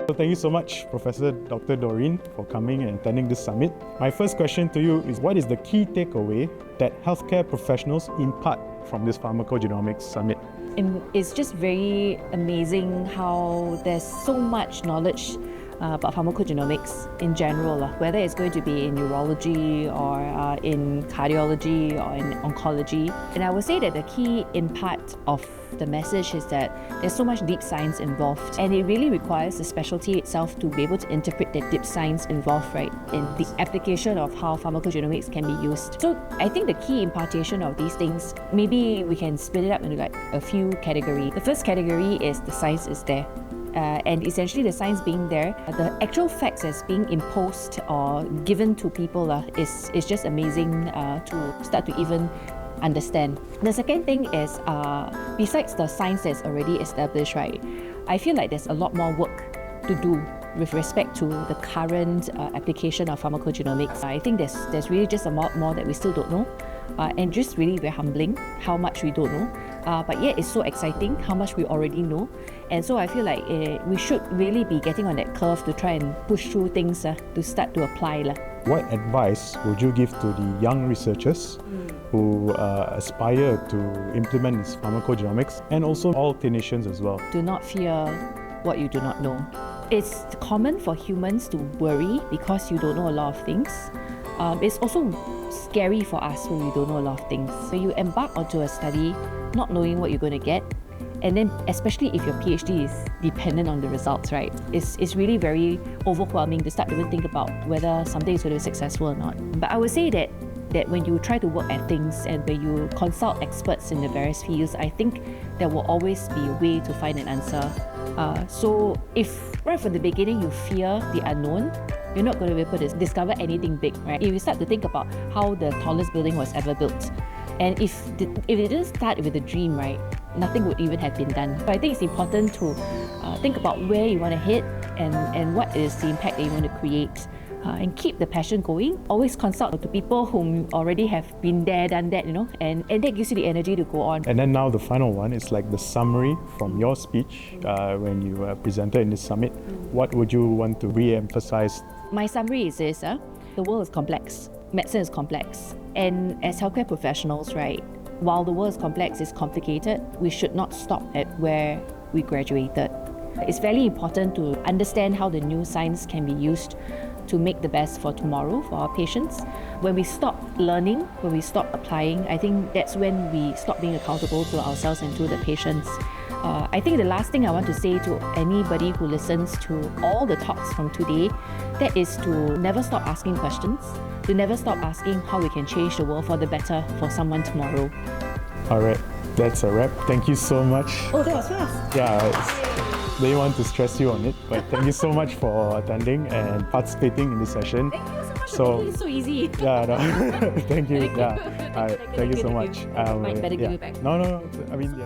So thank you so much, Professor Dr. Doreen, for coming and attending this summit. My first question to you is, what is the key takeaway that healthcare professionals impart from this Pharmacogenomics summit? It's just very amazing how there's so much knowledge about pharmacogenomics in general, whether it's going to be in neurology or in cardiology or in oncology. And I would say that the key impact of the message is that there's so much deep science involved, and it really requires the specialty itself to be able to interpret that deep science involved, right, in the application of how pharmacogenomics can be used. So I think the key impartation of these things, maybe we can split it up into like a few categories. The first category is the science is there. And essentially the science being there, the actual facts as being imposed or given to people is just amazing to start to even understand. The second thing is, besides the science that's already established, right, I feel like there's a lot more work to do with respect to the current application of pharmacogenomics. I think there's really just a lot more that we still don't know, and just really very humbling how much we don't know. But yet it's so exciting how much we already know. And so I feel like we should really be getting on that curve to try and push through things to start to apply. What advice would you give to the young researchers who aspire to implement this pharmacogenomics, and also all clinicians as well? Do not fear what you do not know. It's common for humans to worry because you don't know a lot of things. It's also scary for us when we don't know a lot of things. So you embark onto a study not knowing what you're going to get, and then especially if your PhD is dependent on the results, right? It's really very overwhelming to start to even think about whether something is going to be successful or not. But I would say that when you try to work at things and when you consult experts in the various fields, I think there will always be a way to find an answer. So if right from the beginning you fear the unknown, you're not going to be able to discover anything big, right? If you start to think about how the tallest building was ever built, and if it didn't start with a dream, right, nothing would even have been done. So I think it's important to think about where you want to hit and what is the impact that you want to create. And keep the passion going. Always consult to people whom already have been there, done that, and that gives you the energy to go on. And then now the final one is like the summary from your speech when you presented in this summit. What would you want to re-emphasize? My summary is this: the world is complex. Medicine is complex. And as healthcare professionals, right, while the world is complex, it's complicated, we should not stop at where we graduated. It's very important to understand how the new science can be used to make the best for tomorrow for our patients. When we stop learning, when we stop applying, I think that's when we stop being accountable to ourselves and to the patients. I think the last thing I want to say to anybody who listens to all the talks from today, that is to never stop asking questions, to never stop asking how we can change the world for the better for someone tomorrow. All right, that's a wrap. Thank you so much. Oh, that was fast. Yeah. They want to stress you on it, but thank you so much for attending and participating in this session. Thank you so much. It's so easy. Yeah, no. Thank you. Yeah. Thank you so much. Might better give you back. No. I mean, yeah.